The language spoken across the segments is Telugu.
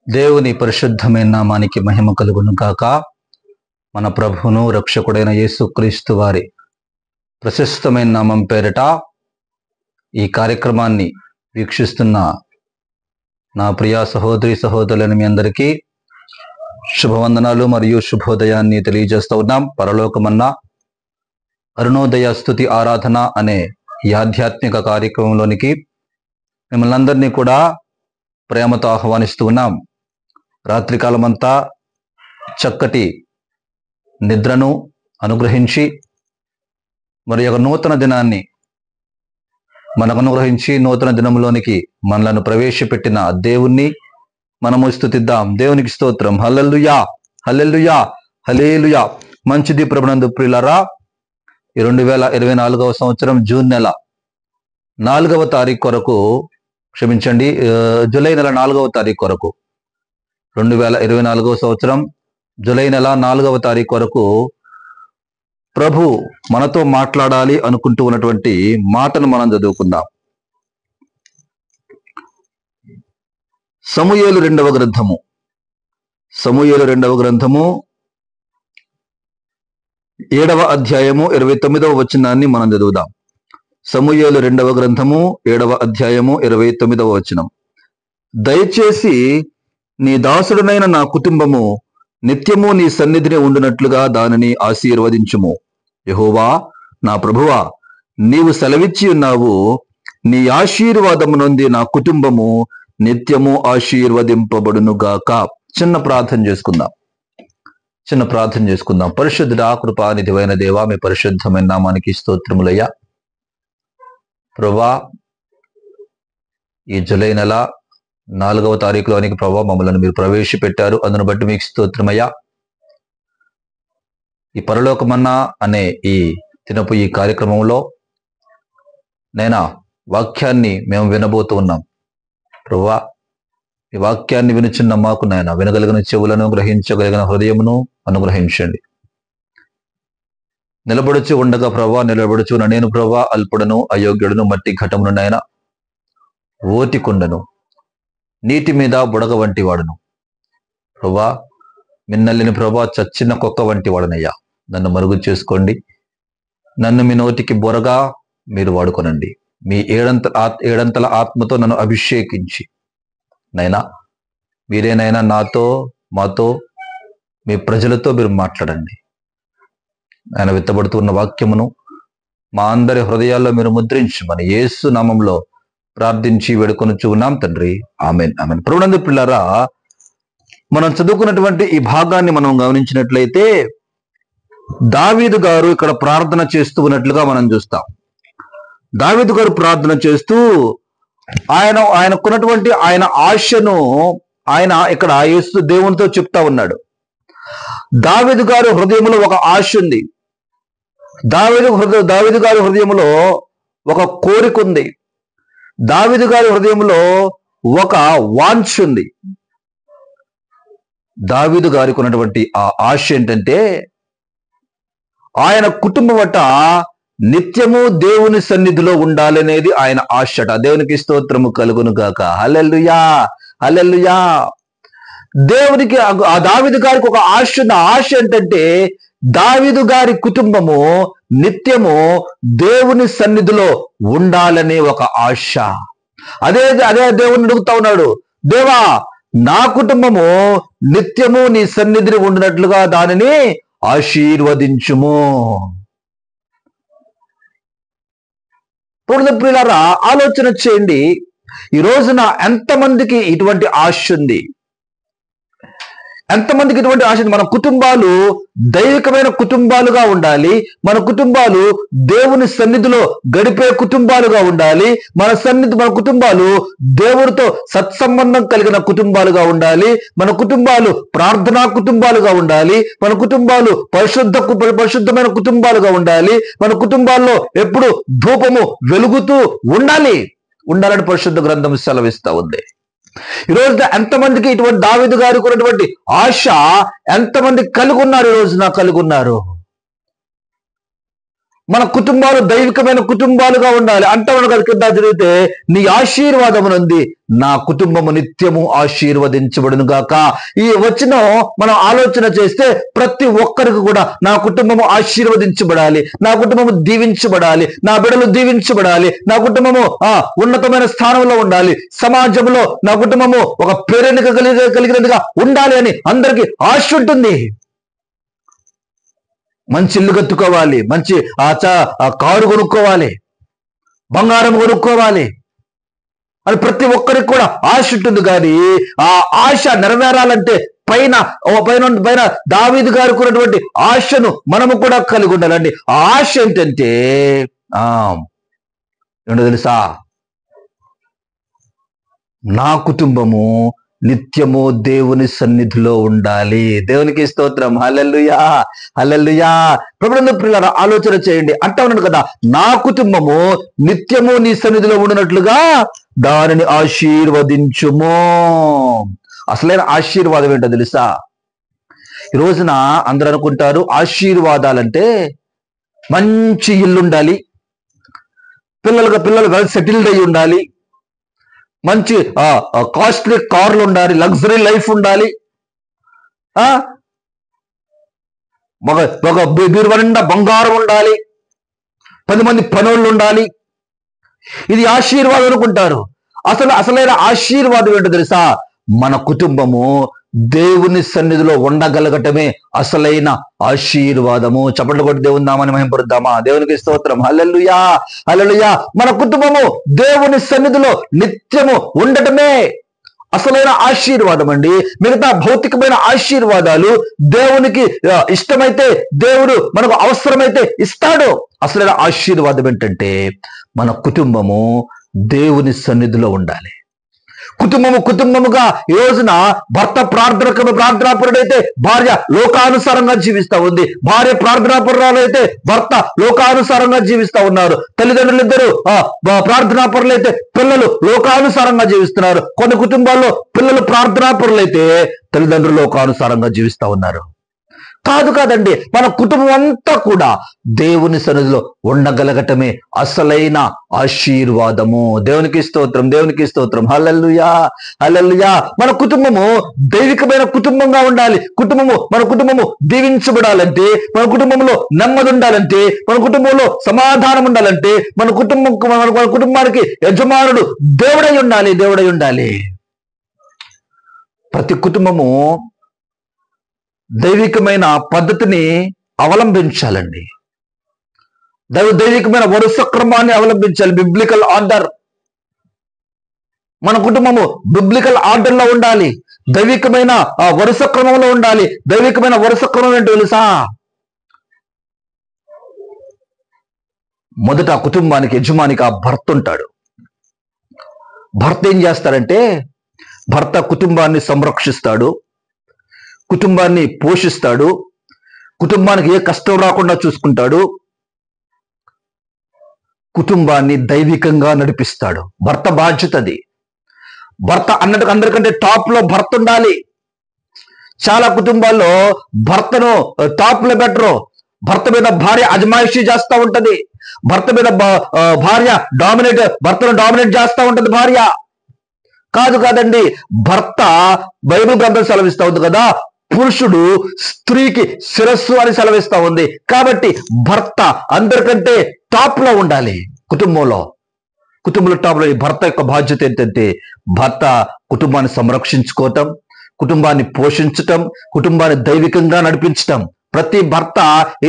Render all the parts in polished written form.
దేవుని పరిశుద్ధమైన నామానికి మహిమ కలుగును గాక. మన ప్రభువును రక్షకుడైన యేసుక్రీస్తు వారి ప్రశస్తమైన నామం పేరిట ఈ కార్యక్రమాన్ని వీక్షిస్తున్న నా ప్రియ సహోదరి సహోదరులను మీ అందరికీ శుభవందనాలు మరియు శుభోదయాన్ని తెలియజేస్తూ ఉన్నాం. పరలోకమన్నా అరుణోదయ స్తుతి ఆరాధన అనే ఈ ఆధ్యాత్మిక కార్యక్రమంలోనికి మిమ్మల్ని అందరినీ కూడా ప్రేమతో ఆహ్వానిస్తూ ఉన్నాం. రాత్రికాలమంతా చక్కటి నిద్రను అనుగ్రహించి మరి ఒక నూతన దినాన్ని మనకు అనుగ్రహించి నూతన దినంలోనికి మనలను ప్రవేశపెట్టిన దేవుణ్ణి మనము స్తుతిద్దాం. దేవునికి స్తోత్రం. హల్లెలూయా, హల్లెలూయా, హల్లెలూయా. మంచిది ప్రభునందు ప్రియులారా, ఈ 2024వ సంవత్సరం జూన్ నెల 4వ తారీఖు కొరకు జూలై నెల 4వ తారీఖు కొరకు 2024వ సంవత్సరం జూలై నెల 4వ తారీఖు వరకు ప్రభు మనతో మాట్లాడాలి అనుకుంటూ ఉన్నటువంటి మాటను మనం చదువుకుందాం. సమూయేలు రెండవ గ్రంథము 7వ అధ్యాయము 29వ వచనాన్ని మనం చదువుదాం. సమూయేలు 2వ గ్రంథము 7వ అధ్యాయము 29వ వచనం. దయచేసి నీ దాసుడనైన నా కుటుంబము నిత్యము నీ సన్నిధిని ఉండునట్లుగా దానిని ఆశీర్వదించుము. యెహోవా నా ప్రభువా, నీవు సెలవిచ్చి ఉన్నావు, నీ ఆశీర్వాదము నొంది నా కుటుంబము నిత్యము ఆశీర్వదింపబడునుగాక. చిన్న ప్రార్థన చేసుకుందాం. పరిశుద్ధుడా, కృపానిధివైన దేవా, మీ పరిశుద్ధమైన నామానికి స్తోత్రములయ్యా. ప్రభువా, ఈ జూలై నెల 4వ తారీఖులోనికి ప్రభా మమ్మల్ని మీరు ప్రవేశపెట్టారు. అందును బట్టి మీకు స్తోత్రమయ్యా. ఈ పరలోకమన్నా అనే ఈ తినపు ఈ కార్యక్రమంలో నైనా వాక్యాన్ని మేము వినబోతూ ఉన్నాం. ప్రభువా, ఈ వాక్యాన్ని వినుచున్న మాకు నాయన వినగలిగిన చెవులను, గ్రహించగలిగిన హృదయమును అనుగ్రహించండి. నిలబడుచు ఉండగా ప్రభా, నిలబడుచున్న నేను ప్రభా అల్పుడను, అయోగ్యుడును, మట్టి ఘటమును నాయన, ఓటికుండను, నీటి మీద బుడగ వంటి వాడును. ప్రభా, మిన్నల్లిని ప్రభా చచ్చిన కుక్క వంటి వాడనయ్యా. నన్ను మరుగు చేసుకోండి. నన్ను మీ నోటికి బొరగా మీరు వాడుకొనండి. మీ ఏడంతల ఆత్మతో నన్ను అభిషేకించి నైనా మీరేనైనా నాతో, మాతో, మీ ప్రజలతో మీరు మాట్లాడండి. ఆయన విత్తబడుతున్న వాక్యమును మా అందరి హృదయాల్లో మీరు ముద్రించమని యేసు నామంలో ప్రార్థించి వేడుకొనుచు ఉన్నాం తండ్రి. Amen, amen. ప్రభునందు పిల్లారా, మనం చదువుకున్నటువంటి ఈ భాగాన్ని మనం గమనించినట్లయితే దావీదు గారు ఇక్కడ ప్రార్థన చేస్తూ ఉన్నట్లుగా మనం చూస్తాం. దావీదు గారు ప్రార్థన చేస్తూ ఆయనకున్నటువంటి ఆయన ఆశను ఆయన ఇక్కడ యేసు దేవునితో చెప్తా ఉన్నాడు. దావీదు గారి హృదయంలో ఒక ఆశ ఉంది. దావీదు గారి హృదయంలో ఒక కోరిక ఉంది. దావీదు గారి హృదయంలో ఒక వాంఛ ఉంది. దావీదు గారికి ఉన్నటువంటి ఆ ఆశ ఏంటంటే ఆయన కుటుంబం అట నిత్యము దేవుని సన్నిధిలో ఉండాలనేది ఆయన ఆశట. దేవునికి స్తోత్రము కలుగును గాక. హల్లెలూయా, హల్లెలూయా. దేవునికి ఆ దావీదు గారికి ఒక ఆశ ఉంది. ఆశ ఏంటంటే దావీదు గారి కుటుంబము నిత్యము దేవుని సన్నిధిలో ఉండాలనే ఒక ఆశ. అదే దేవుని అడుగుతా ఉన్నాడు, దేవా నా కుటుంబము నిత్యము నీ సన్నిధిని ఉండినట్లుగా దానిని ఆశీర్వదించుము. ప్రియులారా, ఆలోచన చేయండి. ఈ రోజున ఎంతమందికి ఇటువంటి ఆశ ఉంది? ఎంతమందికి ఇటువంటి ఆశ? మన కుటుంబాలు దైవికమైన కుటుంబాలుగా ఉండాలి. మన కుటుంబాలు దేవుని సన్నిధిలో గడిపే కుటుంబాలుగా ఉండాలి. మన కుటుంబాలు దేవుడితో సత్సంబంధం కలిగిన కుటుంబాలుగా ఉండాలి. మన కుటుంబాలు ప్రార్థనా కుటుంబాలుగా ఉండాలి. మన కుటుంబాలు పరిశుద్ధమైన కుటుంబాలుగా ఉండాలి. మన కుటుంబాల్లో ఎప్పుడు ధూపము వెలుగుతూ ఉండాలని పరిశుద్ధ గ్రంథం సెలవిస్తా ఉంది. ఈ రోజున ఎంతమందికి ఇటువంటి దావీదు గారికి ఉన్నటువంటి ఆశ ఎంతమంది కలిగి ఉన్నారు? ఈ రోజున కలిగి ఉన్నారు. మన కుటుంబాలు దైవికమైన కుటుంబాలుగా ఉండాలి. అంటాను కదా కింద జరిగితే, నీ ఆశీర్వాదమునుంది నా కుటుంబము నిత్యము ఆశీర్వదించబడును గాక. ఈ వచనం మనం ఆలోచన చేస్తే ప్రతి ఒక్కరికి కూడా నా కుటుంబము ఆశీర్వదించబడాలి, నా కుటుంబము దీవించబడాలి, నా బిడ్డలు దీవించబడాలి, నా కుటుంబము ఉన్నతమైన స్థానంలో ఉండాలి, సమాజంలో నా కుటుంబము ఒక పేరెన్నిక కలిగినదిగా ఉండాలి అని అందరికీ ఆశ ఉంటుంది. మంచి ఇల్లు కట్టుకోవాలి, మంచి కారు కొనుక్కోవాలి, బంగారం కొనుక్కోవాలి అని ప్రతి ఒక్కరికి కూడా ఆశ ఉంటుంది. కానీ ఆ ఆశ నెరవేరాలంటే పైన దావీదు గారికి ఉన్నటువంటి ఆశను మనము కూడా కలిగి ఉండాలండి. ఆ ఆశ ఏంటంటే ఏంటో తెలుసా, నా కుటుంబము నిత్యము దేవుని సన్నిధిలో ఉండాలి. దేవునికి స్తోత్రం. హల్లెలూయా, హల్లెలూయా. ప్రభునందు ప్రియులారా, ఆలోచన చేయండి. అంటా ఉన్నాను కదా, నా కుటుంబము నిత్యము నీ సన్నిధిలో ఉండినట్లుగా దానిని ఆశీర్వదించుము. అసలైన ఆశీర్వాదం ఏంటో తెలుసా? ఈ రోజున అందరూ అనుకుంటారు ఆశీర్వాదాలంటే మంచి ఇల్లు ఉండాలి, పిల్లలు వెల్ సెటిల్డ్ అయి ఉండాలి, మంచి కాస్ట్లీ కార్లు ఉండాలి, లగ్జరీ లైఫ్ ఉండాలి, ఒక బీరువా నిండా బంగారం ఉండాలి, 10 మంది పనులు ఉండాలి. ఇది ఆశీర్వాదం అనుకుంటారు. అసలైన ఆశీర్వాదం ఏంటో తెలుసా? మన కుటుంబము దేవుని సన్నిధిలో ఉండగలగటమే అసలైన ఆశీర్వాదము. చప్పట్లు కొట్టి దేవుని నామాన్ని మహిమపరుద్దామా? దేవునికి స్తోత్రం. హల్లెలూయా, హల్లెలూయా. మన కుటుంబము దేవుని సన్నిధిలో నిత్యము ఉండటమే అసలైన ఆశీర్వాదం అండి. మిగతా భౌతికమైన ఆశీర్వాదాలు దేవునికి ఇష్టమైతే, దేవుడు మనకు అవసరమైతే ఇస్తాడు. అసలైన ఆశీర్వాదం ఏంటంటే మన కుటుంబము దేవుని సన్నిధిలో ఉండాలి. కుటుంబముగా ఈ రోజున భర్త ప్రార్థనాపరుడైతే భార్య లోకానుసారంగా జీవిస్తా ఉంది, భార్య ప్రార్థనాపరురాలైతే భర్త లోకానుసారంగా జీవిస్తా ఉన్నారు, తల్లిదండ్రులు ఇద్దరు ప్రార్థనాపరులైతే పిల్లలు లోకానుసారంగా జీవిస్తున్నారు. కొన్ని కుటుంబాల్లో పిల్లలు ప్రార్థనాపరులైతే తల్లిదండ్రులు లోకానుసారంగా జీవిస్తా ఉన్నారు. కాదండి, మన కుటుంబం అంతా కూడా దేవుని సన్నిధిలో ఉండగలగటమే అసలైన ఆశీర్వాదము. దేవునికి స్తోత్రం, దేవునికి స్తోత్రం. హల్లెలూయా, హల్లెలూయా. మన కుటుంబము దైవికమైన కుటుంబంగా ఉండాలి. మన కుటుంబము దీవించబడాలంటే, మన కుటుంబంలో నెమ్మది ఉండాలంటే, మన కుటుంబంలో సమాధానం ఉండాలంటే, మన కుటుంబానికి యజమానుడు దేవుడై ఉండాలి. ప్రతి కుటుంబము దైవికమైన పద్ధతిని అవలంబించాలండి. దైవికమైన వరుస క్రమాన్ని అవలంబించాలి. Biblical order. మన కుటుంబము బిబ్లికల్ ఆర్డర్ లో ఉండాలి, దైవికమైన వరుస క్రమంలో ఉండాలి. దైవికమైన వరుస క్రమం ఏంటో తెలుసా? మొదట కుటుంబానికి యజమానిగా భర్త ఉంటాడు. భర్త ఏం చేస్తాడంటే, భర్త కుటుంబాన్ని సంరక్షిస్తాడు, కుటుంబాన్ని పోషిస్తాడు, కుటుంబానికి ఏ కష్టం రాకుండా చూసుకుంటాడు, కుటుంబాన్ని దైవికంగా నడిపిస్తాడు. భర్త బాధ్యతది. భర్త అన్నట్టు అందరికంటే టాప్ లో భర్త ఉండాలి. చాలా కుటుంబాల్లో భర్తను టాప్ లో పెట్టరు. భర్త మీద భార్య అజమాయిషీ చేస్తూ ఉంటది. భర్త మీద భార్య భర్తను డామినేట్ చేస్తూ ఉంటది భార్య. కాదండి, భర్త బైబిల్ గ్రంథం సెలవిస్తా ఉంది కదా, పురుషుడు స్త్రీకి శిరస్సు అని సెలవిస్తా ఉంది. కాబట్టి భర్త అందరికంటే టాప్ లో ఉండాలి. కుటుంబంలో టాప్ లో భర్త యొక్క బాధ్యత ఏంటంటే, భర్త కుటుంబాన్ని సంరక్షించుకోవటం, కుటుంబాన్ని పోషించటం, కుటుంబాన్ని దైవికంగా నడిపించటం. ప్రతి భర్త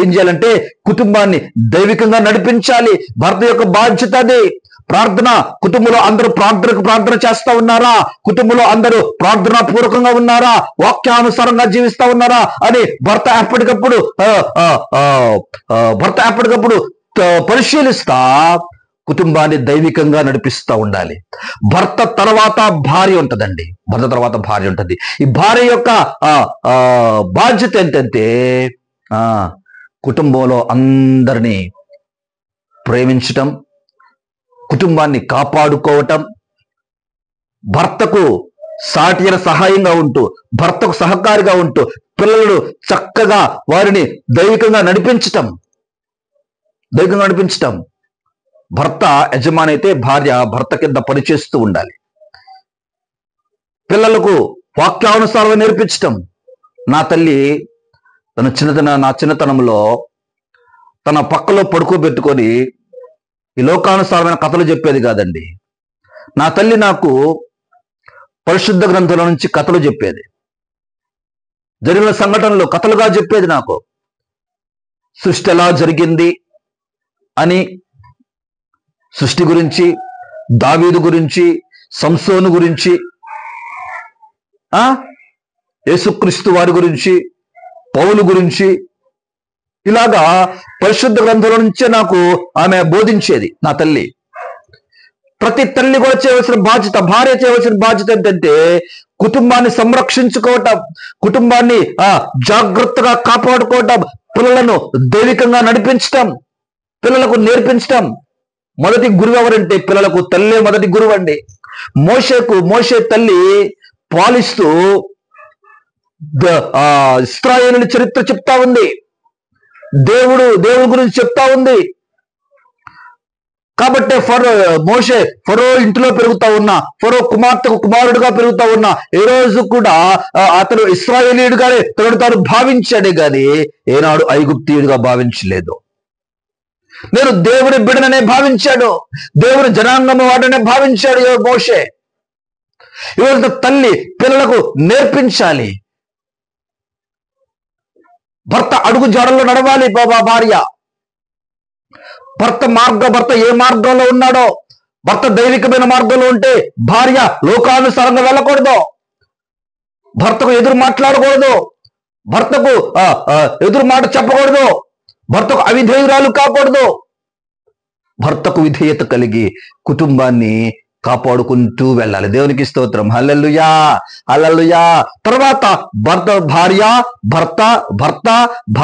ఏం చేయాలంటే కుటుంబాన్ని దైవికంగా నడిపించాలి. భర్త యొక్క బాధ్యత అదే. ప్రార్థన, కుటుంబంలో అందరూ ప్రార్థన చేస్తా ఉన్నారా? కుటుంబంలో అందరూ ప్రార్థనా పూర్వకంగా ఉన్నారా? వాక్యానుసారంగా జీవిస్తా ఉన్నారా అని భర్త ఎప్పటికప్పుడు పరిశీలిస్తా కుటుంబాన్ని దైవికంగా నడిపిస్తూ ఉండాలి. భర్త తర్వాత భార్య ఉంటదండి. ఈ భార్య యొక్క బాధ్యత ఏంటంటే, కుటుంబంలో అందరినీ ప్రేమించటం, కుటుంబాన్ని కాపాడుకోవటం, భర్తకు సాటి అయిన సహాయంగా ఉంటూ, భర్తకు సహకారిగా ఉంటూ, పిల్లలను చక్కగా వారిని దైవికంగా నడిపించటం. దైవికంగా నడిపించటం. భర్త యజమాని అయితే భార్య భర్త కింద పనిచేస్తూ ఉండాలి. పిల్లలకు వాక్యానుసారం నేర్పించటం. నా తల్లి నా చిన్నతనంలో తన పక్కలో పడుకోబెట్టుకొని ఈ లోకానుసారమైన కథలు చెప్పేది కాదండి. నా తల్లి నాకు పరిశుద్ధ గ్రంథాల నుంచి కథలు చెప్పేది. జరిగిన సంఘటనలు కథలుగా చెప్పేది. నాకు సృష్టి ఎలా జరిగింది అని, సృష్టి గురించి, దావీదు గురించి, సంసోను గురించి, యేసుక్రీస్తు వారి గురించి, పౌలు గురించి, ఇలాగా పరిశుద్ధ గ్రంథాల నుంచే నాకు ఆమె బోధించేది నా తల్లి. ప్రతి తల్లి కూడా చేయవలసిన బాధ్యత, భార్య చేయవలసిన బాధ్యత ఏంటంటే కుటుంబాన్ని సంరక్షించుకోవటం, కుటుంబాన్ని జాగ్రత్తగా కాపాడుకోవటం, పిల్లలను దైవికంగా నడిపించటం, పిల్లలకు నేర్పించటం. మొదటి గురువు ఎవరంటే పిల్లలకు తల్లే మొదటి గురువు అండి. మోషే తల్లి పాలిస్తూ ఇశ్రాయేలు చరిత్ర చెప్తా ఉంది. దేవుడి గురించి చెప్తా ఉంది. కాబట్టి ఫరో ఇంటిలో పెరుగుతా ఉన్నా, ఫరో కుమార్తెకు కుమారుడుగా పెరుగుతా ఉన్నా, ఏ రోజు కూడా అతను ఇశ్రాయేలీయుడుగానే తాను భావించాడే గాని ఏనాడు ఐగుప్తీయుడిగా భావించలేదు. నేను దేవుడి బిడ్డననే భావించాడు, దేవుని జనాంగం వాడనే భావించాడు మోషే. ఈరోజు తల్లి పిల్లలకు నేర్పించాలి. భర్త అడుగు జాడల్లో నడవాలి భార్య. భర్త ఏ మార్గంలో ఉన్నాడో, భర్త దైవికమైన మార్గంలో ఉంటే భార్య లోకానుసారంగా వెళ్ళకూడదు, భర్తకు ఎదురు మాట్లాడకూడదు, భర్తకు ఎదురు మాట చెప్పకూడదు, భర్తకు అవిధేయురాలు కాకూడదు. భర్తకు విధేయత కలిగి కుటుంబాన్ని కాపాడుకుంటూ వెళ్ళాలి. దేవునికి స్తోత్రం. హల్లెలూయా, హల్లెలూయా. తర్వాత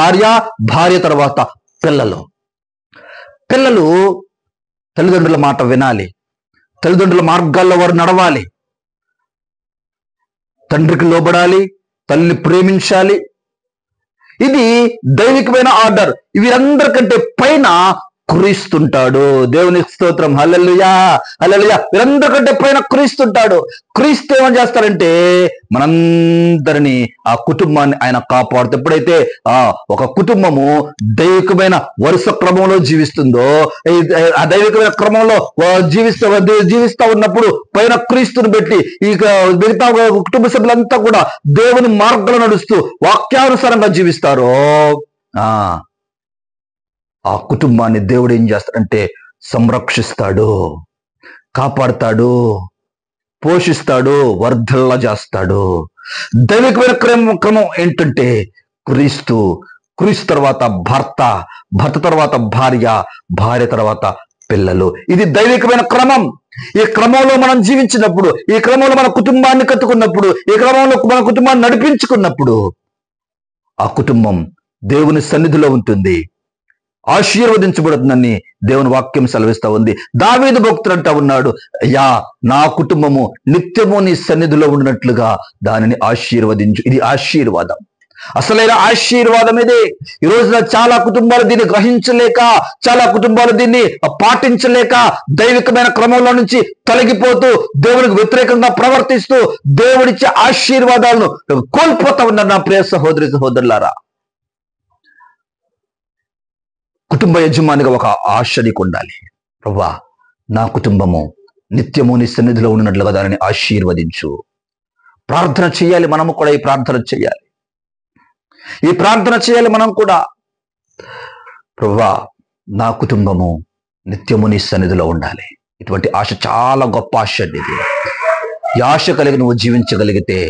భార్య తర్వాత పిల్లలు తల్లిదండ్రుల మాట వినాలి, తల్లిదండ్రుల మార్గాల్లో వారు నడవాలి, తండ్రికి లోబడాలి, తల్లిని ప్రేమించాలి. ఇది దైవికమైన ఆర్డర్. వీరందరికంటే పైన క్రీస్తుంటాడు. దేవుని స్తోత్రం. హల్లెలూయా, హల్లెలూయా. వీరందరికంటే పైన క్రీస్తుంటాడు. క్రీస్తు ఏమని చేస్తారంటే మనందరినీ, ఆ కుటుంబాన్ని ఆయన కాపాడుతూ, ఎప్పుడైతే ఒక కుటుంబము దైవికమైన వరుస క్రమంలో జీవిస్తుందో, ఆ దైవికమైన క్రమంలో జీవిస్తా ఉన్నప్పుడు పైన క్రీస్తుని పెట్టి ఇక మిగతా కుటుంబ సభ్యులంతా కూడా దేవుని మార్గంలో నడుస్తూ వాక్యానుసారంగా జీవిస్తారో ఆ కుటుంబాన్ని దేవుడు ఏం చేస్తాడంటే సంరక్షిస్తాడు, కాపాడుతాడు, పోషిస్తాడు, వర్ధల్లా చేస్తాడు. దైవికమైన క్రమం ఏంటంటే క్రీస్తు తర్వాత భర్త తర్వాత భార్య తర్వాత పిల్లలు. ఇది దైవికమైన క్రమం. ఈ క్రమంలో మనం జీవించినప్పుడు, ఈ క్రమంలో మన కుటుంబాన్ని కట్టుకున్నప్పుడు, ఈ క్రమంలో మన కుటుంబాన్ని నడిపించుకున్నప్పుడు ఆ కుటుంబం దేవుని సన్నిధిలో ఉంటుంది, ఆశీర్వదించబడుతుందని దేవుని వాక్యం సెలవిస్తా ఉంది. దావీదు భక్తుడు అంటా ఉన్నాడు, అయ్యా నా కుటుంబము నిత్యము నీ సన్నిధిలో ఉండినట్లుగా దానిని ఆశీర్వదించు. ఇది ఆశీర్వాదం, అసలైన ఆశీర్వాదం ఇది. ఈ రోజున చాలా కుటుంబాలు దీన్ని గ్రహించలేక, చాలా కుటుంబాలు దీన్ని పాటించలేక దైవికమైన క్రమంలో నుంచి తొలగిపోతూ దేవునికి వ్యతిరేకంగా ప్రవర్తిస్తూ దేవుడిచ్చే ఆశీర్వాదాలను కోల్పోతా ఉన్నారు. నా ప్రియ సహోదరులారా, కుటుంబ యజమానిగా ఒక ఆశ నీకు ఉండాలి. ప్రభువా నా కుటుంబము నిత్యము నీ సన్నిధిలో ఉన్నట్లుగా దానిని ఆశీర్వదించు. ప్రార్థన చేయాలి, మనము కూడా ఈ ప్రార్థన చేయాలి మనం కూడా. ప్రభువా నా కుటుంబము నిత్యము నీ సన్నిధిలో ఉండాలి. ఇటువంటి ఆశ చాలా గొప్ప ఆశ అండి ఇది. ఈ ఆశ కలిగి నువ్వు జీవించగలిగితే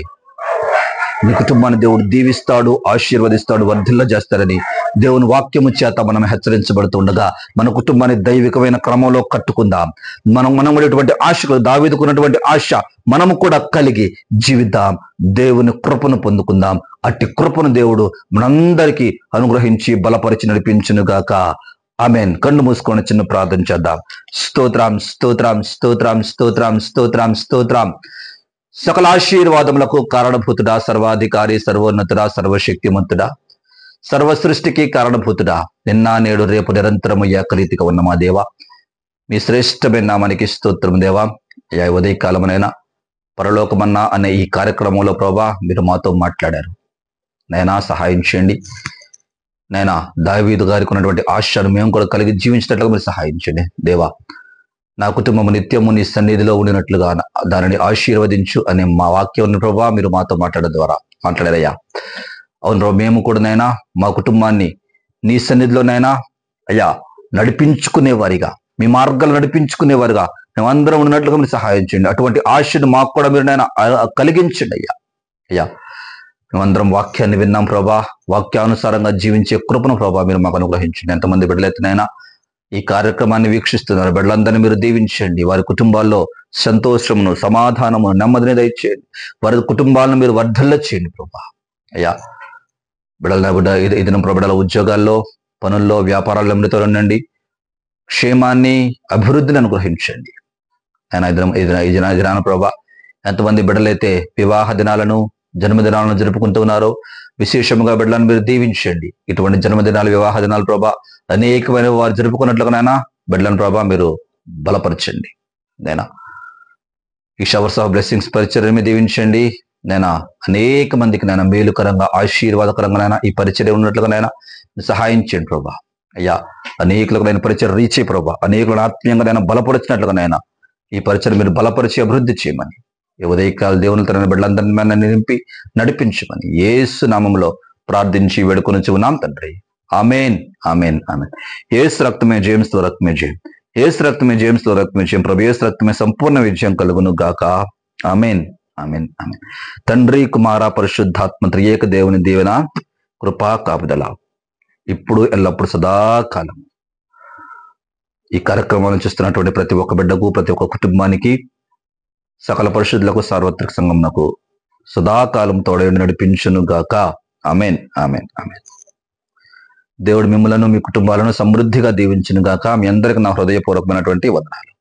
నీ కుటుంబాన్ని దేవుడు దీవిస్తాడు, ఆశీర్వదిస్తాడు, వర్ధిల్ల చేస్తాడని దేవుని వాక్యము చేత మనం హెచ్చరించబడుతుండగా మన కుటుంబాన్ని దైవికమైన క్రమంలో కట్టుకుందాం. మనం ఇటువంటి ఆశకు, దావీదుకున్నటువంటి ఆశ మనము కూడా కలిగి జీవిద్దాం, దేవుని కృపను పొందుకుందాం. అట్టి కృపను దేవుడు మనందరికీ అనుగ్రహించి బలపరిచి నడిపించునుగాక. ఆమేన్. కళ్ళు మూసుకొని చిన్న ప్రార్థన చేద్దాం. స్తోత్రం, స్తోత్రం, స్తోత్రం, స్తోత్రం, స్తోత్రం, స్తోత్రం. సకల ఆశీర్వాదములకు కారణభూతుడా, సర్వాధికారి, సర్వోన్నతుడా, సర్వశక్తిమంతుడా, సర్వ సృష్టికి కారణభూతుడా, నిన్న నేడు రేపు నిరంతరము ఏకరీతిగా ఉన్న మా దేవ, మీ శ్రేష్టమైన నామానికి స్తోత్రం దేవా. అయ్యా, ఉదయకాలమునైనా పరలోకమన్నా అనే ఈ కార్యక్రమంలో ప్రభా మీరు మాతో మాట్లాడారు. నైనా సహాయం చేయండి. నైనా దావీదు గారికి ఉన్నటువంటి ఆశను మేము కూడా కలిగి జీవించినట్లుగా మీరు సహాయం చేయండి దేవా. నా కుటుంబము నిత్యము నీ సన్నిధిలో ఉండినట్లుగా దానిని ఆశీర్వదించు అనే మా వాక్యం ప్రభా మీరు మాతో మాట్లాడడం ద్వారా మాట్లాడారయ్యా. అవును ప్రభు, మేము కూడా నైనా మా కుటుంబాన్ని నీ సన్నిధిలోనైనా అయ్యా నడిపించుకునే వారిగా, మీ మార్గాలు నడిపించుకునే వారిగా మేమందరం ఉన్నట్లుగా మీరు సహాయం చేయండి. అటువంటి ఆశను మాకు కూడా మీరు నైనా కలిగించండి అయ్యా. అయ్యా, మేమందరం వాక్యాన్ని విన్నాం ప్రభా, వాక్యానుసారంగా జీవించే కృపను ప్రభా మీరు మాకు అనుగ్రహించండి. ఎంతమంది బిడ్డలైతేనైనా ఈ కార్యక్రమాన్ని వీక్షిస్తున్నారు, బిడ్డలందరినీ మీరు దీవించండి. వారి కుటుంబాల్లో సంతోషమును, సమాధానమును, నెమ్మదిని దయచేయండి. వారి కుటుంబాలను మీరు వర్ధల్ల చేయండి ప్రభా. అయ్యా, ఇది బిడ్డల ఉద్యోగాల్లో, పనుల్లో, వ్యాపారాల్లో అమృతో ఉండండి. క్షేమాన్ని, అభివృద్ధిని అనుగ్రహించండి. ఆయన దినాన ప్రభా ఎంతమంది బిడ్డలైతే వివాహ దినాలను, జన్మదినాలను జరుపుకుంటూ ఉన్నారో విశేషముగా బిడ్డలను మీరు దీవించండి. ఇటువంటి జన్మదినాలు, వివాహ దినాలు ప్రభా అనేకమైన వారు జరుపుకున్నట్లుగానైనా బిడ్డలను ప్రభా మీరు బలపరచండి. నైనా ఈ షవర్స్ ఆఫ్ బ్లెస్సింగ్స్ పరిచర్య మీద దీవించండి. నైనా అనేక మందికి నైనా మేలుకరంగా, ఆశీర్వాదకరంగానైనా ఈ పరిచర్య ఉన్నట్లుగానైనా సహాయం చేయండి ప్రభా. అయ్యా, అనేకులకు నేను పరిచయం రీచ్ అయ్యి ప్రభా, అనేకులను ఆత్మీయంగా నేను బలపరిచినట్లుగానైనా ఈ పరిచయం మీరు బలపరిచి అభివృద్ధి చేయమని, ఈ ఉదయకాల దేవుని తన బిడ్డలందరినీ నింపి నడిపించమని యేసు నామములో ప్రార్థించి వేడుకొని ఉన్నాం తండ్రి. Amen, amen, amen. యేసు రక్తమే జేమ్స్ తో రక్తమే జయం, యేసు రక్తమే జేమ్స్ తో రక్తమే జయం. ప్రభు యేసు రక్తమే సంపూర్ణ విజయం కలుగును గాక. Amen, amen, amen. తండ్రి, కుమార, పరిశుద్ధాత్మ త్రియేక దేవుని దీవెన, కృపా, కాపుదల ఇప్పుడు ఎల్లప్పుడు సదాకాలం ఈ కార్యక్రమాలను చూస్తున్నటువంటి ప్రతి ఒక్క బిడ్డకు, ప్రతి ఒక్క కుటుంబానికి, సకల పరిశుద్ధులకు, సార్వత్రిక సంఘమునకు సదాకాలం తోడేండి నడిపించును గాక. Amen, amen, amen. దేవుడు మిమ్మలను, మీ కుటుంబాలను సమృద్ధిగా దీవించును గాక. మీ అందరికీ నా హృదయపూర్వకమైనటువంటి వందనాలు.